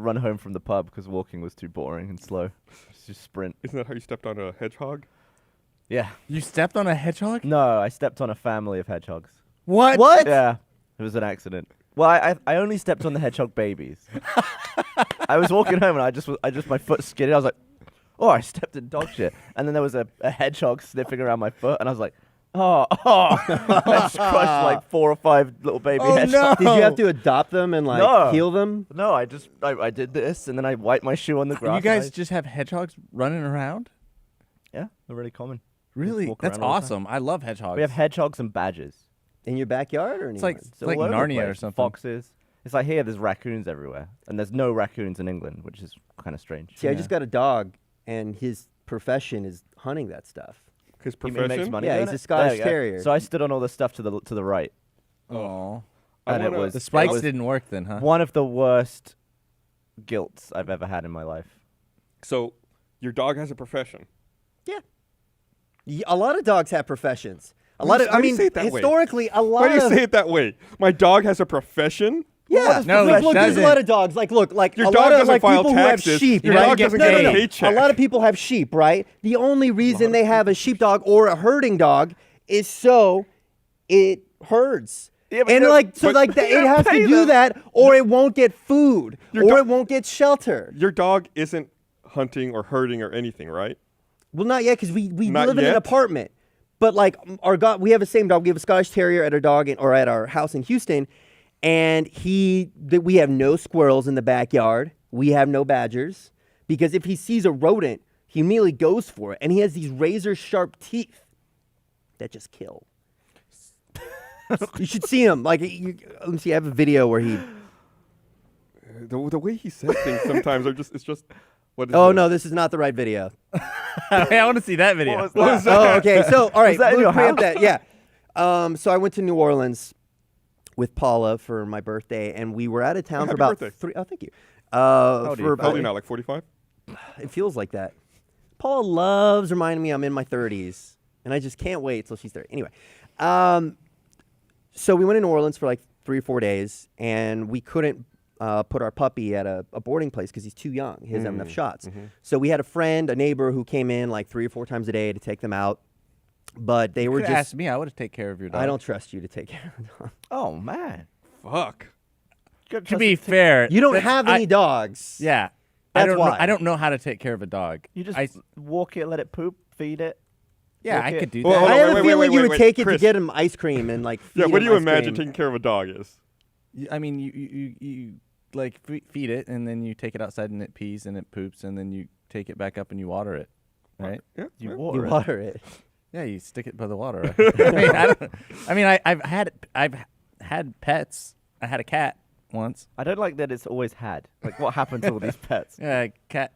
run home from the pub because walking was too boring and slow. Just sprint. Isn't that how you stepped on a hedgehog? Yeah. You stepped on a hedgehog? No, I stepped on a family of hedgehogs. What? Yeah, it was an accident. Well, I only stepped on the hedgehog babies. I was walking home and I just my foot skidded. I was like, oh, I stepped in dog shit. And then there was a hedgehog sniffing around my foot, and I was like, oh. I just crushed like 4 or 5 little baby hedgehogs. No. Did you have to adopt them and like heal them? No, I did this, and then I wiped my shoe on the grass. You guys just have hedgehogs running around? Yeah, they're really common. Really? Walk That's around all the awesome. I love hedgehogs. We have hedgehogs and badgers. In your backyard or It's like anywhere? So all over the Narnia or place. something. Foxes. It's like here, there's raccoons everywhere, and there's no raccoons in England, which is kind of strange. See, I just got a dog, and his profession is hunting that stuff. His He profession? makes money. Yeah, doing he's a it? Scottish There you go. Terrier. So I stood on all the stuff to the right, Oh. and it wanna- was The spikes it was didn't work then, huh? one of the worst guilts I've ever had in my life. So your dog has a profession. A lot of dogs have professions. Why do you say it that way? Historically, a lot Why do you of say it that way? My dog has a profession? yeah. No, look, it look, there's a doesn't. lot of dogs. Like, look, like Your a dog lot of doesn't like file people taxes. who have sheep. Your right? dog doesn't get get a paid. paycheck. A lot of people have sheep, right? The only reason they have a sheepdog or a herding dog is so it herds. Yeah, but and you like don't- so but like you it don't has to pay do them. that or it won't get food Your or dog- it won't get shelter. Your dog isn't hunting or herding or anything, right? Well, not yet because we Not live in an yet? apartment. But like we have the same dog. We have a Scottish Terrier at our house in Houston, and we have no squirrels in the backyard. We have no badgers because if he sees a rodent, he immediately goes for it, and he has these razor sharp teeth that just kill. You should see him. Like, let me see. I have a video where he. The way he says things sometimes it's just. What is Oh this? no, this is not the right video. Hey, I want to see that video. What was that? Oh, okay. So, all right. that in we'll your preempt house? that. Yeah. So I went to New Orleans with Paula for my birthday, and we were out of town Happy for about birthday. 3. Oh, thank you. old are you? For How old are you about, now? Like 45? it feels like that. Paula loves reminding me I'm in my 30s, and I just can't wait till she's 30. Anyway, so we went to New Orleans for like 3 or 4 days, and we couldn't put our puppy at a boarding place because he's too young. He doesn't have enough shots. So we had a neighbor who came in like 3 or 4 times a day to take them out. But they were Could've just. asked me. I would have taken care of your dog. I don't trust you to take care of a dog. Oh man. Fuck. To be fair, You don't that's- have any dogs. Yeah. That's why. I don't know how to take care of a dog. You just I, walk it, let it poop, feed it. yeah, walk I it. could do Well, that. hold I on, have a wait, feeling you would wait, take it to Chris. get him ice cream and like. Yeah, feed what do him you ice imagine cream. taking care of a dog is? I mean, you like feed it, and then you take it outside, and it pees, and it poops, and then you take it back up and you water it, right? Yeah. You yeah. water You it. water it. Yeah, you stick it by the water. Right? I've had pets. I had a cat once. I don't like that it's always had. Like, what happened to all these pets? Yeah, cat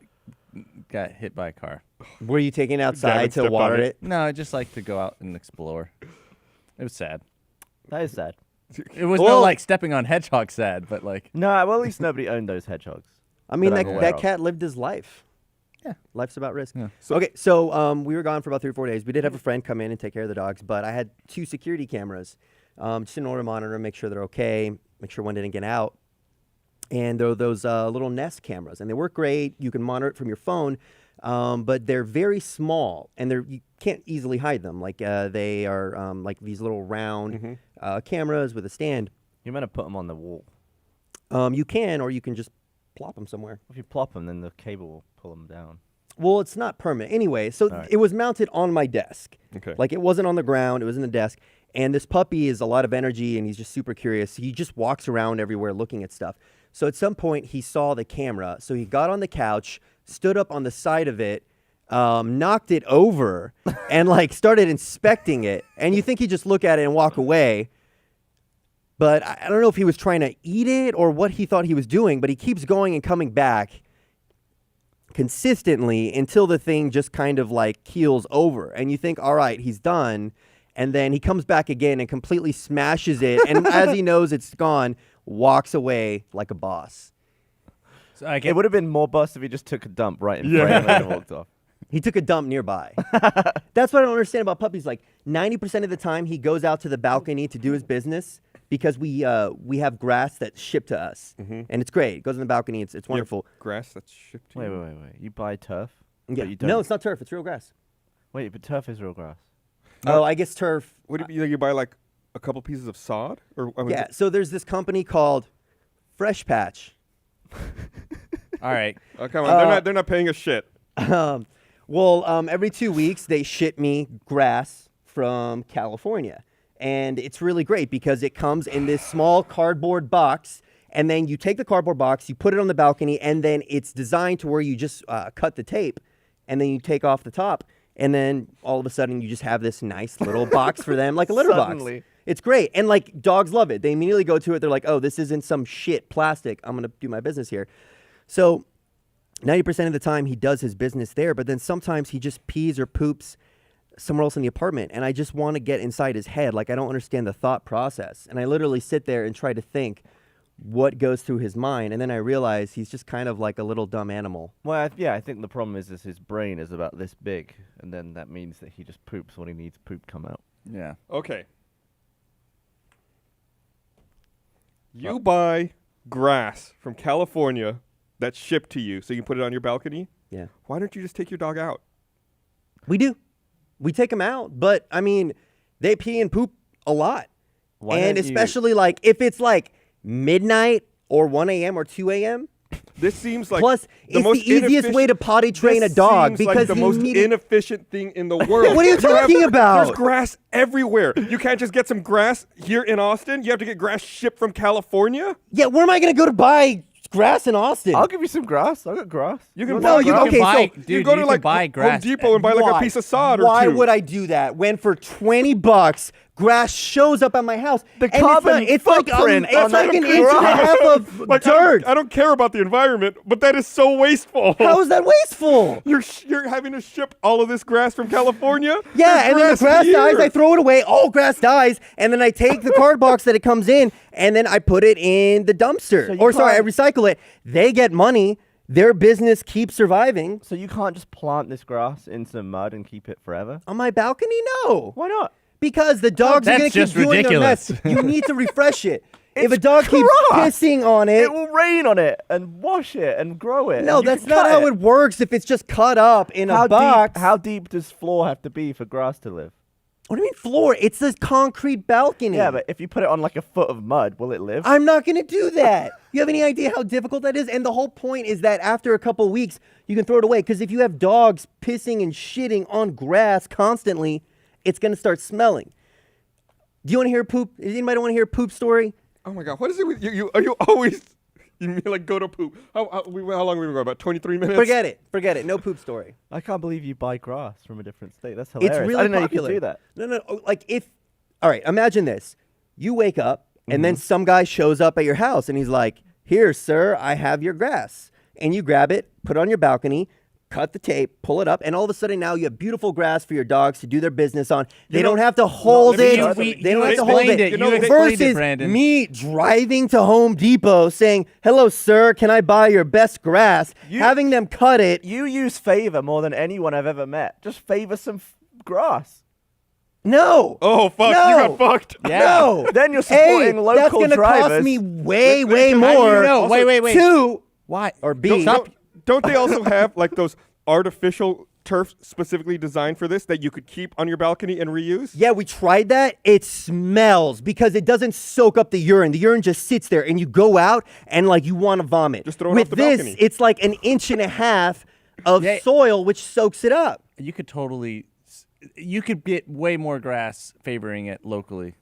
got hit by a car. Were you taking it Gavin outside to stepped water on it? it. No, I just like to go out and explore. It was sad. That is sad. It was Well- no like stepping on hedgehog sad, but like No, well, at least nobody owned those hedgehogs. I mean, That that, I'm aware that of. cat lived his life. Yeah. Life's about risk. Yeah. Okay, so we were gone for about 3 or 4 days. We did have a friend come in and take care of the dogs, but I had 2 security cameras just in order to monitor, make sure they're okay, make sure one didn't get out. And they're those little Nest cameras, and they work great. You can monitor it from your phone, but they're very small, and you can't easily hide them. Like they are like these little round cameras with a stand. You're meant to put them on the wall. You can, or you can just plop them somewhere. If you plop them, then the cable will pull them down. Well, it's not permanent. Anyway, so All right. it was mounted on my desk. Okay. Like it wasn't on the ground, it was in the desk. And this puppy is a lot of energy and he's just super curious. He just walks around everywhere looking at stuff. So at some point he saw the camera. So he got on the couch, stood up on the side of it, knocked it over and like started inspecting it. And you think he'd just look at it and walk away. But I don't know if he was trying to eat it or what he thought he was doing, but he keeps going and coming back consistently until the thing just kind of like keels over. And you think, all right, he's done. And then he comes back again and completely smashes it. And as he knows it's gone, walks away like a boss. so I It get would have been more bust if he just took a dump right in Yeah. frame and walked off. He took a dump nearby. That's what I don't understand about puppies. Like 90% of the time he goes out to the balcony to do his business because we have grass that's shipped to us, and it's great. It goes on the balcony. It's wonderful. Grass that's shipped to you. Wait. You buy turf? Yeah. But you don't. No, it's not turf. It's real grass. Wait, but turf is real grass. Oh, I guess turf. Would it be like you buy like a couple pieces of sod? Or I mean, Yeah. So there's this company called Fresh Patch. All right. Oh, come on. They're not paying us shit. Every 2 weeks they ship me grass from California. And it's really great because it comes in this small cardboard box. And then you take the cardboard box, you put it on the balcony, and then it's designed to where you just cut the tape, and then you take off the top. And then all of a sudden you just have this nice little box for them, like a litter Suddenly. box. It's great. And like dogs love it. They immediately go to it. They're like, oh, this isn't some shit plastic. I'm going to do my business here. So 90% of the time he does his business there, but then sometimes he just pees or poops somewhere else in the apartment. And I just want to get inside his head. Like I don't understand the thought process. And I literally sit there and try to think what goes through his mind. And then I realize he's just kind of like a little dumb animal. Well, I think the problem is his brain is about this big, and then that means that he just poops when he needs poop come out. Yeah. Okay. You buy grass from California that's shipped to you so you can put it on your balcony. Yeah. Why don't you just take your dog out? We do. We take them out. But I mean, they pee and poop a lot. Why And don't you- especially like if it's like midnight or 1 a.m. or 2 a.m. This seems like Plus, it's the easiest way to potty train a dog seems because like the you most need inefficient thing in the world. What are you talking about? There's grass everywhere. You can't just get some grass here in Austin. You have to get grass shipped from California. Yeah, where am I going to go to buy grass in Austin? I'll give you some grass. I got grass. You can want buy some you- grass? okay, buy, so dude, you go to can like buy Home grass. Depot and buy like a piece of sod or Why two. would I do that when for $20 grass shows up at my house? The and carbon it's like footprint it's on like that an inch and a grass. half of Like, dirt. I don't care about the environment, but that is so wasteful. How is that wasteful? You're having to ship all of this grass from California? Yeah, There's and then the grass here. dies, I throw it away. All grass dies, and then I take the card box that it comes in, and then I put it in the dumpster. So you Or sorry, I can't- recycle it. They get money. Their business keeps surviving. So you can't just plant this grass in some mud and keep it forever? On my balcony, no. Why not? Because the dogs are That's going to keep just doing ridiculous. their mess. You need to refresh it. If It's a dog keeps grass. pissing on it, It will rain on it and wash it and grow it. no, and you that's can not cut how it works if it's just cut up in a box. How deep does floor have to be for grass to live? What do you mean floor? It's a concrete balcony. Yeah, but if you put it on like a foot of mud, will it live? I'm not going to do that. You have any idea how difficult that is? And the whole point is that after a couple weeks, you can throw it away. Because if you have dogs pissing and shitting on grass constantly, it's going to start smelling. Do you want to hear poop? Does anybody want to hear a poop story? Oh my God, what is it with you? Are you always, you mean like go to poop? How long have we been going? About 23 minutes? Forget it. No poop story. I can't believe you buy grass from a different state. That's hilarious. It's really I didn't popular. know you could do that. No. Like all right, imagine this. You wake up and then some guy shows up at your house and he's like, here, sir, I have your grass. And you grab it, put it on your balcony, cut the tape, pull it up, and all of a sudden now you have beautiful grass for your dogs to do their business on. They don't have to hold it. They don't have to hold it. You explained it, Versus Brandon. me driving to Home Depot saying, hello, sir, can I buy your best grass? Having them cut it. You use favor more than anyone I've ever met. Just favor some grass. No. Oh, fuck, No. you got fucked. Yeah. No. Then you're supporting local that's gonna drivers. cost me way How do you more. know? Wait. Two, Why? or B. Don't they also have like those artificial turf specifically designed for this that you could keep on your balcony and reuse? Yeah, we tried that. It smells because it doesn't soak up the urine. The urine just sits there, and you go out and like you want to vomit. Just throw it With off the this, balcony. it's like an inch and a half of Yeah. soil, which soaks it up. You could get way more grass favoring it locally.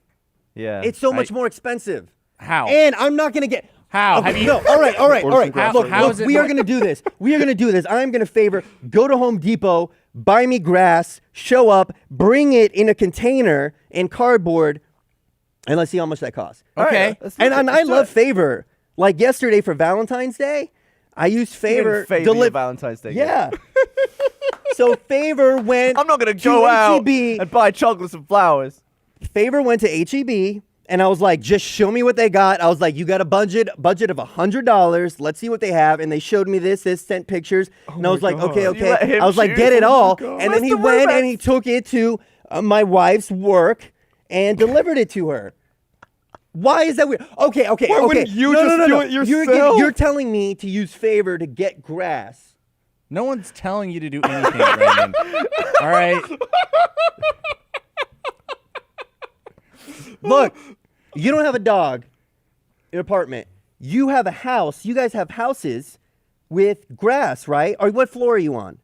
Yeah. It's so much more expensive. How? And I'm not gonna get. How? Okay, Have you? no, all right. Order some grass Look, right now. is it we are more- going to do this. I'm going to favor, go to Home Depot, buy me grass, show up, bring it in a container in cardboard, and let's see how much that costs. Okay. And I love favor. Like yesterday for Valentine's Day, I used favor. Favor your Valentine's Day. gift. Yeah. So favor went. I'm not going to go out H-E-B. and buy chocolates and flowers. Favor went to HEB, and I was like, just show me what they got. I was like, you got a budget of $100. Let's see what they have. And they showed me this, sent pictures. And I was like, God. okay. You let him I was like, choose? get it Oh my all. God. And then Where's he the went romance? and he took it to my wife's work and delivered it to her. Why is that weird? Okay. Why wouldn't you no, just no, do no. it You're, yourself? you're telling me to use favor to get grass. No one's telling you to do anything, Brandon. All right. Look, you don't have a dog in an apartment. You have a house. You guys have houses with grass, right? Or what floor are you on?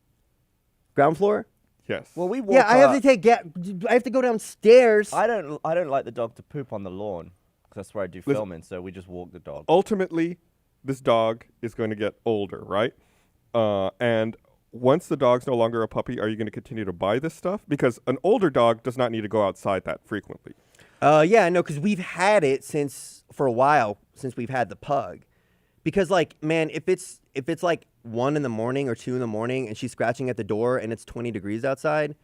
Ground floor? Yes. Well, we walk. Yeah, I have to I have to go downstairs. I don't like the dog to poop on the lawn because that's where I do Listen. filming. So we just walk the dog. Ultimately, this dog is going to get older, right? And once the dog's no longer a puppy, are you going to continue to buy this stuff? Because an older dog does not need to go outside that frequently. Yeah, no, because we've had it for a while since we've had the pug. Because like, man, if it's like 1 in the morning or 2 in the morning and she's scratching at the door and it's 20 degrees outside,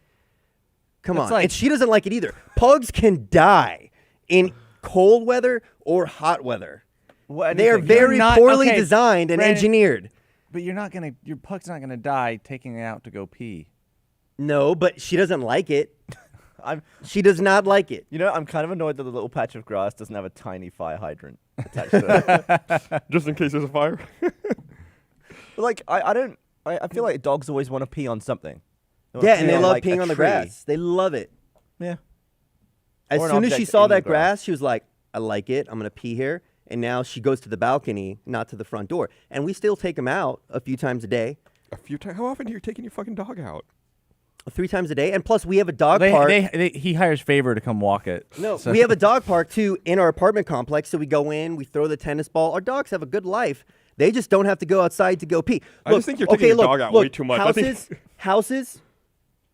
come That's on. like- And she doesn't like it either. Pugs can die in cold weather or hot weather. Well, They are anything. very not- poorly okay, designed and Brandon- engineered. But your pug's not gonna die taking it out to go pee. No, but she doesn't like it. I'm. She does not like it. You know, I'm kind of annoyed that the little patch of grass doesn't have a tiny fire hydrant attached to it. Just in case there's a fire. But like, I feel like dogs always want to pee on something. Yeah, and pee they on, love like, a peeing on the tree. grass. They love it. Yeah. As Or an soon as she object saw in the that grass. grass, she was like, I like it. I'm going to pee here. And now she goes to the balcony, not to the front door. And we still take them out a few times a day, A few times. How often are you taking your fucking dog out? 3 times a day. And plus, we have a dog park. He hires Favor to come walk it. No, So- we have a dog park too in our apartment complex. So we go in, we throw the tennis ball. Our dogs have a good life. They just don't have to go outside to go pee. I just think you're taking your dog out way too much. I think- Houses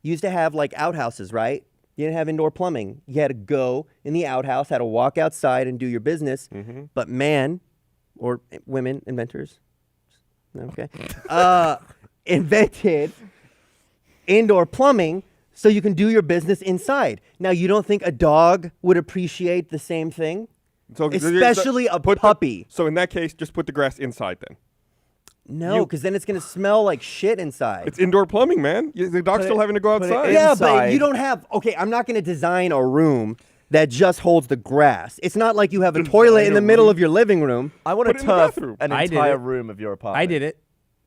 used to have like outhouses, right? You didn't have indoor plumbing. You had to go in the outhouse, had to walk outside and do your business. Mm-hmm. But man, or women, inventors, okay, invented indoor plumbing so you can do your business inside. Now, you don't think a dog would appreciate the same thing? So Especially a put the- puppy. So in that case, just put the grass inside then. No, because then it's going to smell like shit inside. It's indoor plumbing, man. The dog's Put still it- having to go put it outside. in. Yeah, but inside. you don't have. Okay, I'm not going to design a room that just holds the grass. It's not like you have a toilet in the middle of your living room. I want Put to it in the turf bathroom. an I did entire it. room of your apartment. I did it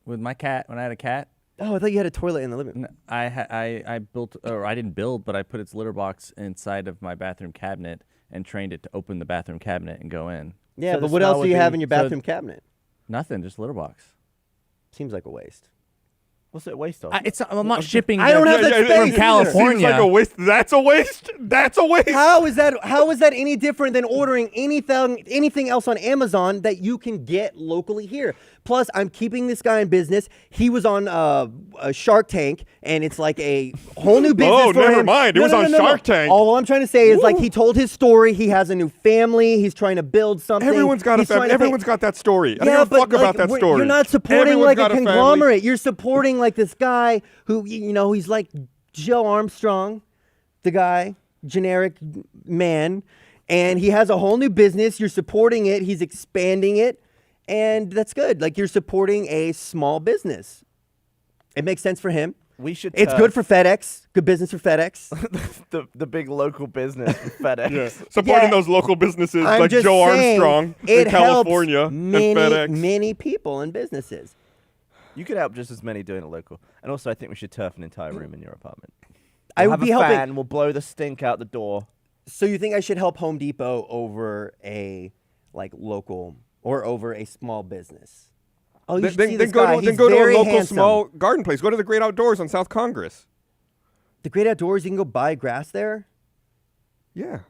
with my cat when I had a cat. Oh, I thought you had a toilet in the living room. I built, or I didn't build, but I put its litter box inside of my bathroom cabinet and trained it to open the bathroom cabinet and go in. Yeah, So but the what smell else do would you have be- in your so- bathroom cabinet? Nothing, just litter box. Seems like a waste. What's it a waste of? I'm not shipping. I don't have that space from either. California. Seems like a waste. That's a waste. That's a waste. How is that any different than ordering anything else on Amazon that you can get locally here? Plus, I'm keeping this guy in business. He was on a Shark Tank, and it's like a whole new business Oh, for never him. mind. It was on Shark Tank. All I'm trying to say is like he told his story. He has a new family. He's trying to build something. Everyone's got He's trying to Everyone's got that story. I Yeah, don't give a but fuck about that we're- story. You're not supporting Everyone's like a got family. conglomerate. You're supporting like this guy who, he's like Joe Armstrong, the guy, generic man, and he has a whole new business. You're supporting it. He's expanding it, and that's good. Like you're supporting a small business. It makes sense for him. we should. It's turf good for FedEx. Good business for FedEx. the big local business with FedEx. Yeah. Supporting Yeah. those local businesses I'm like just Joe saying, Armstrong it in California helps and many, FedEx. many people and businesses. You could help just as many doing it local. And also, I think we should turf an entire room in your apartment. I We'll would have be a helping. fan, we'll blow the stink out the door. So you think I should help Home Depot over a local or over a small business? Oh, you should see this guy. Then He's go to a very local handsome. small garden place. Go to the Great Outdoors on South Congress. The Great Outdoors. You can go buy grass there. Yeah. Have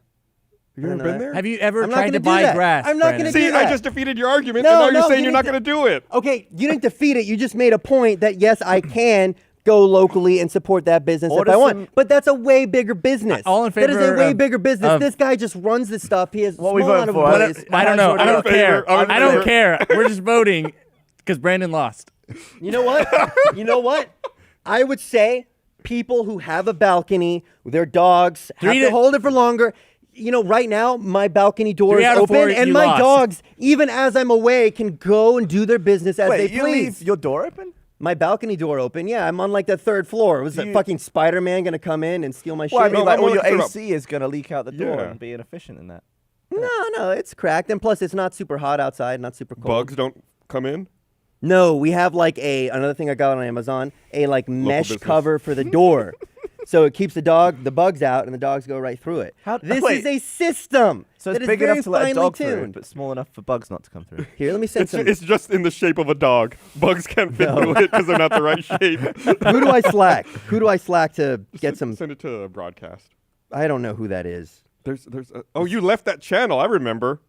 you don't ever know been that. there? Have you ever I'm not tried gonna to do buy that. grass? I'm not gonna Brandon? do See, that. I just defeated your argument, No, and now no, you're saying you you're not need going to do it. Okay, you didn't defeat it. You just made a point that yes, I can go locally and support that business Order if I want. some- But that's a way bigger business. All in That is a favor way of- bigger business. of- This guy just runs this stuff. He has What we small voting amount for? of votes. I don't know. I don't I'm in care. favor. I'm in I don't favor. care. We're just voting because Brandon lost. You know what? You know what? I would say people who have a balcony, their dogs have Three to to- hold it for longer. Right now my balcony door 3 is out of open, 4, and you my lost. dogs, even as I'm away, can go and do their business as Wait, they you please. leave your door open? My balcony door open. Yeah, I'm on like the 3rd floor. Was that You- fucking Spider-Man gonna come in and steal my Well, I shit? mean, No, like I'm all your looking it up. AC is going to leak out the door Yeah. and be inefficient in that. No, it's cracked, and plus it's not super hot outside, not super cold. Bugs don't come in. No, we have like another thing I got on Amazon, a like mesh business. cover for the door. So it keeps the bugs out, and the dogs go right through it. This wait. is a system. So that it's is big very enough to let a finely dog through, tuned. but small enough for bugs not to come through. Here, let me send some. It's just in the shape of a dog. Bugs can't fit No. through it because they're not the right shape. Who do I slack? Who do I slack to get some? Send it to a broadcast. I don't know who that is. Oh, you left that channel. I remember.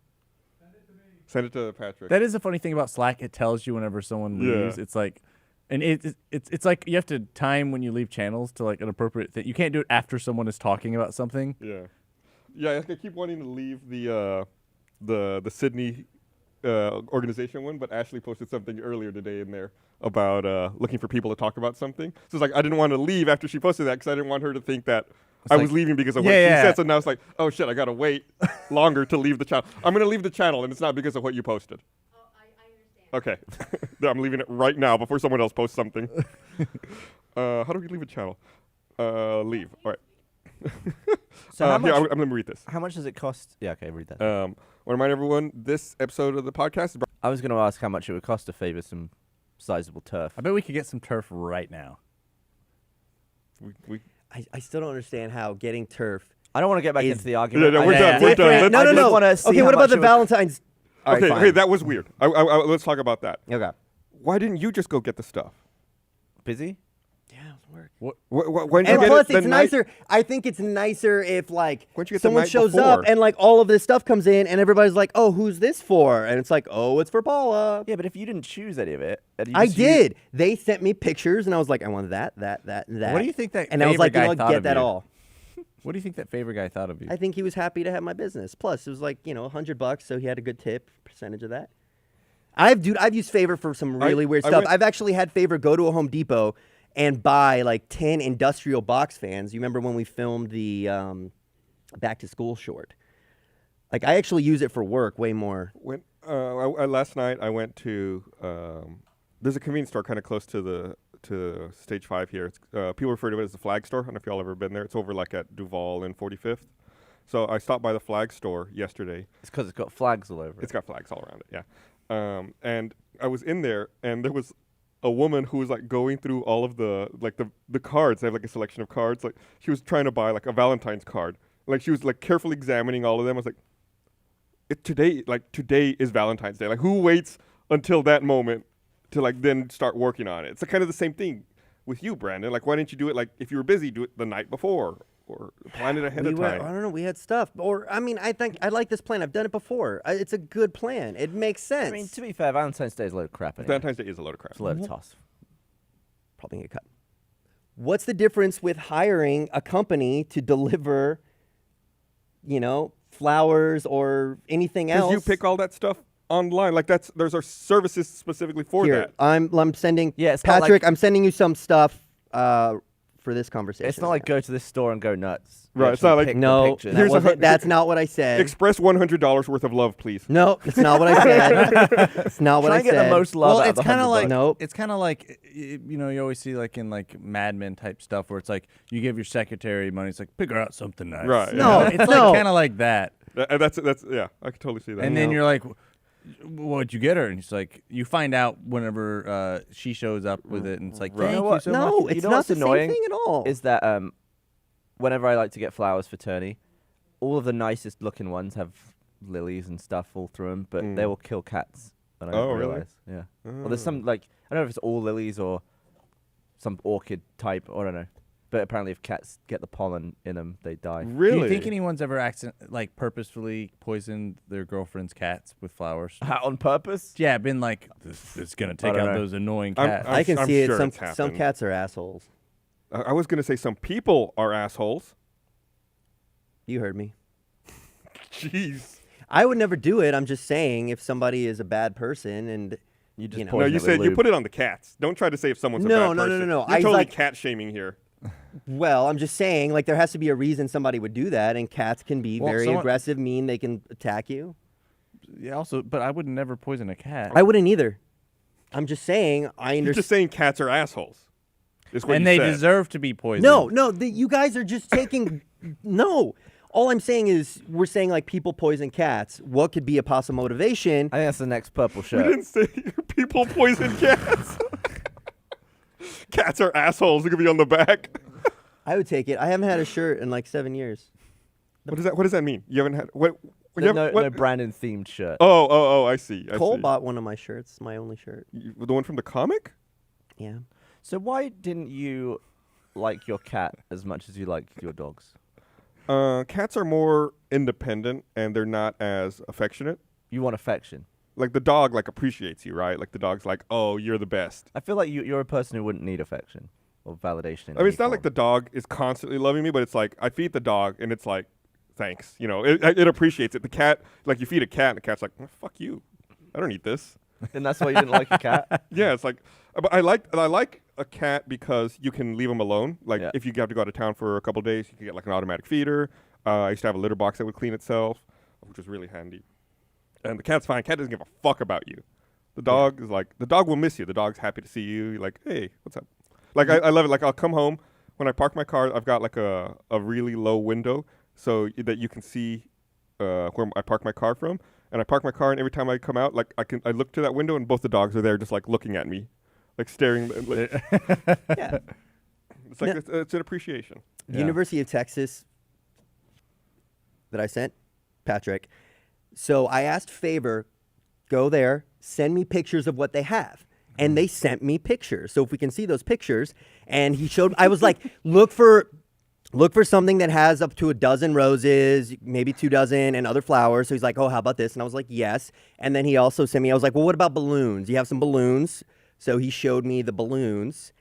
Send it to Patrick. That is the funny thing about Slack. It tells you whenever someone Yeah. leaves. It's like, and it's like you have to time when you leave channels to like an appropriate thing. You can't do it after someone is talking about something. Yeah. I keep wanting to leave the Sydney organization one, but Ashley posted something earlier today in there about looking for people to talk about something. So it's like I didn't want to leave after she posted that because I didn't want her to think that I was leaving because of what she said. So now it's like, oh shit, I gotta wait longer to leave the channel. I'm gonna leave the channel, and it's not because of what you posted. Oh, I understand. Okay, I'm leaving it right now before someone else posts something. How do we leave a channel? Leave. All right. So how much, I'm gonna read this. how much does it cost? Yeah, okay, read that. Want to remind everyone, this episode of the podcast is I was going to ask how much it would cost to favor some sizable turf. I bet we could get some turf right now. we I still don't understand how getting turf. I don't want to get back Is- into the argument. No, I we're just- done. We're done. No, I no, just no. wanna see Okay, how what about much the it would- Valentine's? All right, okay, fine. that was weird. Let's talk about that. Okay. Why didn't you just go get the stuff? Busy? Yeah, it was work. When you And get plus, it the it's night- nicer. I think it's nicer if like Why don't you get the someone night shows before? up and like all of this stuff comes in, and everybody's like, "Oh, who's this for?" And it's like, "Oh, it's for Paula." Yeah, but if you didn't choose any of it, and you I just used- did. They sent me pictures, and I was like, "I want that, that, and that." What do you think that And I was favor like, "You guy know what? thought Get of that you? all." What do you think that favor guy thought of you? I think he was happy to have my business. Plus, it was like $100, so he had a good tip percentage of that. I've used Favor for some really weird I stuff. went- I've actually had Favor go to a Home Depot and buy like 10 industrial box fans. You remember when we filmed the Back to School short? Like I actually use it for work way more. When last night I went to there's a convenience store kind of close to Stage 5 here. It's, people refer to it as the Flag Store. I don't know if y'all ever been there. It's over like at Duval and 45th. So I stopped by the Flag Store yesterday. It's because it's got flags all over it. It's got flags all around it, yeah. And I was in there, and there was a woman who was like going through all of the cards. They have like a selection of cards. Like she was trying to buy like a Valentine's card. Like she was like carefully examining all of them. I was like, today is Valentine's Day. Like who waits until that moment to like then start working on it? It's kind of the same thing with you, Brandon. Like why didn't you do it like if you were busy, do it the night before or plan it ahead of time? I don't know. We had stuff, or I mean, I think I like this plan. I've done it before. It's a good plan. It makes sense. I mean, to be fair, Valentine's Day is a load of crap. Anyway. Valentine's Day is a load of crap. It's a load of toss. Probably get cut. What's the difference with hiring a company to deliver, flowers or anything else? Because you pick all that stuff online. Like there's our services specifically for Here, that. I'm sending. Yeah, it's not Patrick, like- I'm sending you some stuff for this conversation. It's not like go to this store and go nuts. You Right, it's actually not like- pick the No, picture. Here's a that's not what I said. Express $100 worth of love, please. No, it's not what I said. It's not what Try I and get said. the most love Well, out of it's the kind of $100. like Nope. it's kind of like you always see like in like Mad Men type stuff where it's like you give your secretary money, it's like pick her out something nice. Right. No, it's no. like kind of like that. That's yeah. I can totally see that. And then know. you're like, what'd you get her? And it's like you find out whenever she shows up with it, and it's like, Right. thank You know you what? so No, much. it's know not what's the annoying same thing at all. Is that whenever I like to get flowers for Turney, all of the nicest looking ones have lilies and stuff all through them, but they will kill cats. And I Oh, don't really? realize. Yeah. Well, there's some like I don't know if it's all lilies or some orchid type, or I don't know. But apparently, if cats get the pollen in them, they die. Really? Do you think anyone's ever purposefully poisoned their girlfriend's cats with flowers? On purpose? Yeah, been like, this is gonna take don't out know. those annoying I'm- cats. I can I'm see sure it. it's Some happened. cats are assholes. I was gonna say some people are assholes. You heard me. Jeez. I would never do it. I'm just saying if somebody is a bad person and You just You know. No, poison you it with said you lube. put it on the cats. Don't try to say if someone's a No, bad no, no, person. no, no. You're I totally like- cat shaming here. well, I'm just saying like there has to be a reason somebody would do that, and cats can be Well, very someone- aggressive, mean. They can attack you. Yeah, also, but I would never poison a cat. I wouldn't either. I'm just saying I You're understand. just saying cats are assholes. Is what and you they said. deserve to be poisoned. No, you guys are just taking. No, All I'm saying is we're saying like people poison cats. What could be a possible motivation? I think that's the next purple We shirt. didn't say people poison cats. Cats are assholes. It could be on the back. I would take it. I haven't had a shirt in like 7 years. What does that mean? You haven't had what? You No, haven't- no what? Brandon themed shirt. Oh, I see. I Cole see. bought one of my shirts. My only shirt. The one from the comic? Yeah. So why didn't you like your cat as much as you like your dogs? Cats are more independent and they're not as affectionate. You want affection. Like the dog, like appreciates you, right? Like the dog's like, "Oh, you're the best." I feel like you're a person who wouldn't need affection or validation. I mean, it's not like the dog is constantly loving me, but it's like I feed the dog and it's like, "Thanks," you know. It appreciates it. The cat, like you feed a cat and the cat's like, "Oh, fuck you, I don't eat this." And that's why you didn't like your cat. Yeah, it's like, but I like a cat because you can leave them alone. Like Yeah. if you have to go out of town for a couple of days, you can get like an automatic feeder. I used to have a litter box that would clean itself, which was really handy. And the cat's fine. Cat doesn't give a fuck about you. The dog is like, the dog will miss you. The dog's happy to see you. You're like, hey, what's up? Like I love it. Like I'll come home when I park my car. I've got like a really low window so that you can see where I park my car from. And I park my car, and every time I come out, like I look to that window, and both the dogs are there, just like looking at me, like staring. Like, Yeah. it's like No. it's an appreciation. The University of Texas that I sent Patrick. So I asked Favor, go there, send me pictures of what they have. And they sent me pictures. So if we can see those pictures, and he showed, I was like, look for something that has up to a dozen roses, maybe 2 dozen, and other flowers. So he's like, oh, how about this? And I was like, yes. And then he also sent me, I was like, well, what about balloons? You have some balloons? So he showed me the balloons.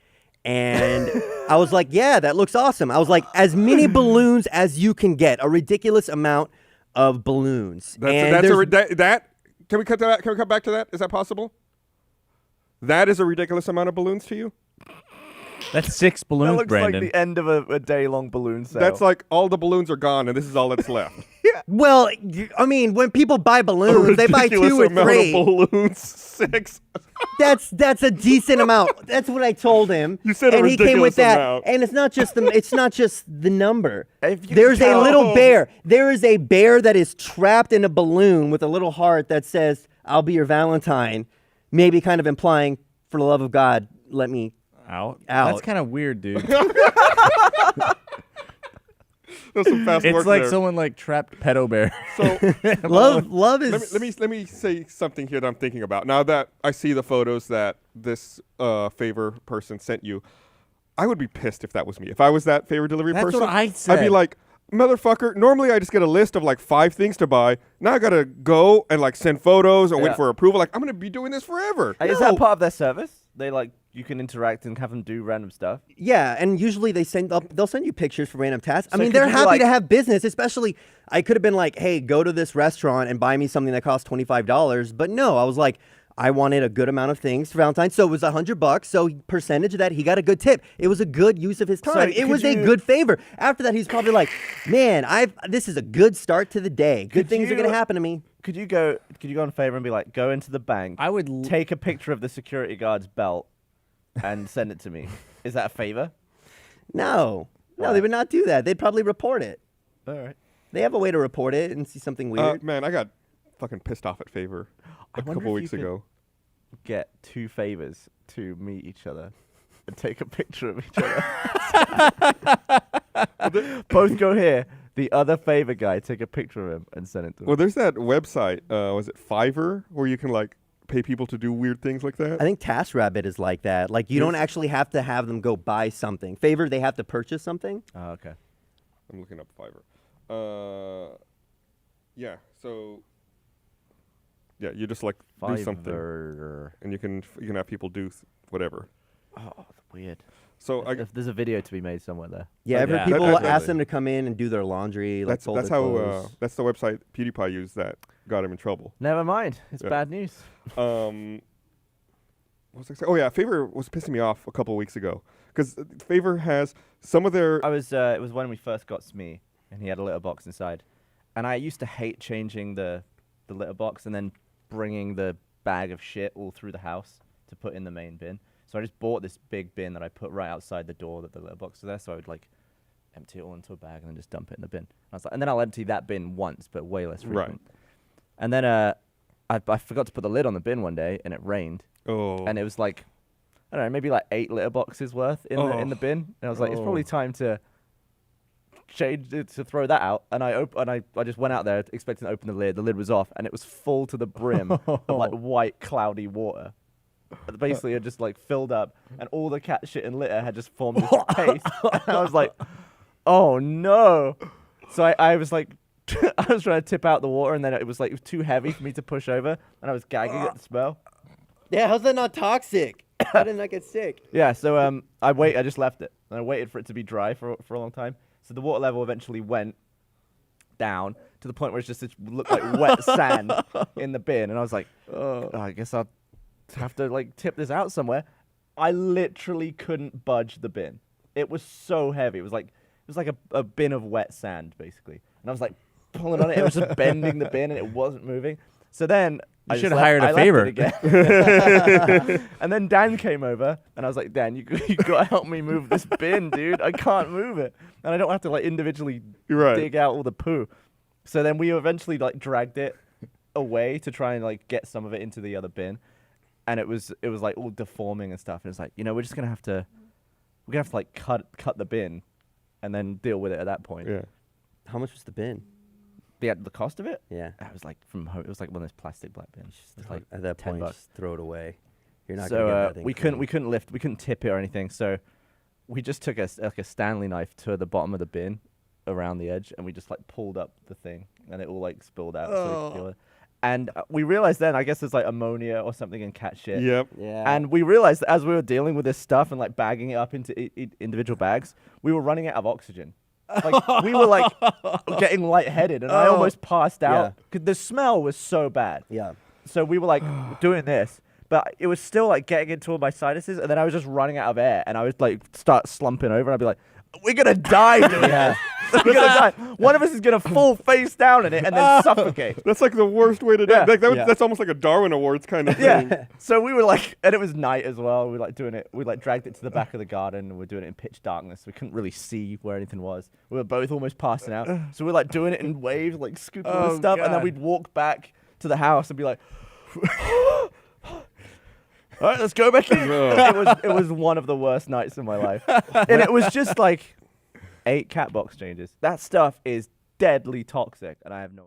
And I was like, yeah, that looks awesome. I was like, as many balloons as you can get, a ridiculous amount of balloons. And there's- That can we cut that? Can we come back to that? Is that possible? That is a ridiculous amount of balloons to you. That's 6 That balloons, looks Brandon. like the end of a day-long balloon sale. That's like all the balloons are gone, and this is all that's left. well, I mean, when people buy balloons, they buy 2 or amount 3. of balloons. 6. That's a decent amount. That's what I told him. You said a and he came with ridiculous that. amount. And it's not just the number. If you There's a count- little bear. There is a bear that is trapped in a balloon with a little heart that says, "I'll be your Valentine," maybe kind of implying, for the love of God, let me Out. out. That's kind of weird, dude. That's some fast work It's like there. someone like trapped pedo bear. So love is let me say something here that I'm thinking about. Now that I see the photos that this favor person sent you, I would be pissed if that was me. If I was that favor delivery That's person, what I I'd be said. like, motherfucker, normally I just get a list of like 5 things to buy. Now I gotta go and like send photos and Yeah. wait for approval. Like I'm gonna be doing this forever. Is that part of their service? They like you can interact and have them do random stuff. Yeah, and usually they'll send you pictures for random tasks. I So mean, could they're you be happy like- to have business, especially I could have been like, "Hey, go to this restaurant and buy me something that costs $25." But no, I was like, I wanted a good amount of things for Valentine, so it was $100. So percentage of that, he got a good tip. It was a good use of his time. It could was a you- good favor. After that, he's probably like, "Man, this is a good start to the day. Good Could things are you- gonna happen to me." Could you go on favor and be like, go into the bank, I would take a picture of the security guard's belt, and send it to me? Is that a favor? No, Why? they would not do that. They'd probably report it. All right. They have a way to report it and see something weird. Man, I got fucking pissed off at favor I a wonder couple if weeks you could- ago. Get 2 favors to meet each other and take a picture of each other. Both go here. The other favor guy, take a picture of him and send it to him. Well, there's that website. Was it Fiverr where you can like pay people to do weird things like that? I think TaskRabbit is like that. Like you don't actually have to have them go buy something. Favor, they have to purchase something. Oh, okay. I'm looking up Fiverr. Yeah. So. Yeah, you just like do something, Fiverr. and you can have people do whatever. Oh, weird. So There's a video to be made somewhere there. Yeah, yeah. people That's- ask them to come in and do their laundry. Like that's fold that's their how clothes. that's the website PewDiePie used that got him in trouble. Never mind. It's Yeah. bad news. What was I saying? Oh yeah, Favor was pissing me off a couple of weeks ago because Favor has some of their. It was when we first got Smee, and he had a litter box inside. And I used to hate changing the litter box and then bringing the bag of shit all through the house to put in the main bin. So I just bought this big bin that I put right outside the door that the litter box was there. So I would like empty it all into a bag, and then just dump it in the bin. I was like, and then I'll empty that bin once, but way less frequent. And then I forgot to put the lid on the bin one day, and it rained, and it was like, I don't know, maybe like 8 litter boxes worth in the bin. And I was like, it's probably time to change it, to throw that out. And I just went out there expecting to open the lid. The lid was off, and it was full to the brim of like white cloudy water. Basically, it just like filled up, and all the cat shit and litter had just formed this paste. And I was like, oh no! So I was like, I was trying to tip out the water, and then it was too heavy for me to push over, and I was gagging at the smell. Yeah, how's that not toxic? How did I get sick? Yeah, so I just left it, and I waited for it to be dry for a long time. So the water level eventually went down to the point where it looked like wet sand in the bin, and I was like, oh, I guess I'll have to like tip this out somewhere. I literally couldn't budge the bin. It was so heavy. It was like a bin of wet sand basically, and I was like pulling on it. It was just bending the bin, and it wasn't moving. So then You should have hired a favor. And then Dan came over, and I was like, Dan, you got to help me move this bin, dude. I can't move it, and I don't have to like individually dig out all the poo. So then we eventually like dragged it away to try and like get some of it into the other bin, and it was like all deforming and stuff. And it's like, we're gonna have to like cut the bin, and then deal with it at that point. Yeah. How much was the bin? The cost of it? Yeah. It was like from home. It was like one of those plastic black bins. It's like at that point, $10. just throw it away. You're not So gonna get that thing we couldn't tip it or anything. So we just took a Stanley knife to the bottom of the bin around the edge, and we just like pulled up the thing, and it all like spilled out. So we could kill it. And we realized then, I guess there's like ammonia or something in cat shit. Yep. Yeah. And we realized that as we were dealing with this stuff and like bagging it up into individual bags, we were running out of oxygen. Like we were like getting lightheaded, and I almost passed out because the smell was so bad. Yeah. So we were like doing this, but it was still like getting into all my sinuses, and then I was just running out of air, and I would like start slumping over, and I'd be like, "We're gonna die, dude. We're gonna die. One of us is gonna fall face down in it and then suffocate." That's like the worst way to do it. Yeah. That's almost like a Darwin Awards kind of thing. Yeah. So we were like, and it was night as well. We were like doing it. We like dragged it to the back of the garden, and we were doing it in pitch darkness. We couldn't really see where anything was. We were both almost passing out. So we were like doing it in waves, like scooping the stuff, and then we'd walk back to the house and be like, "All right, let's go back in." It was one of the worst nights of my life, and it was just like 8 cat box changes. That stuff is deadly toxic, and I have no idea.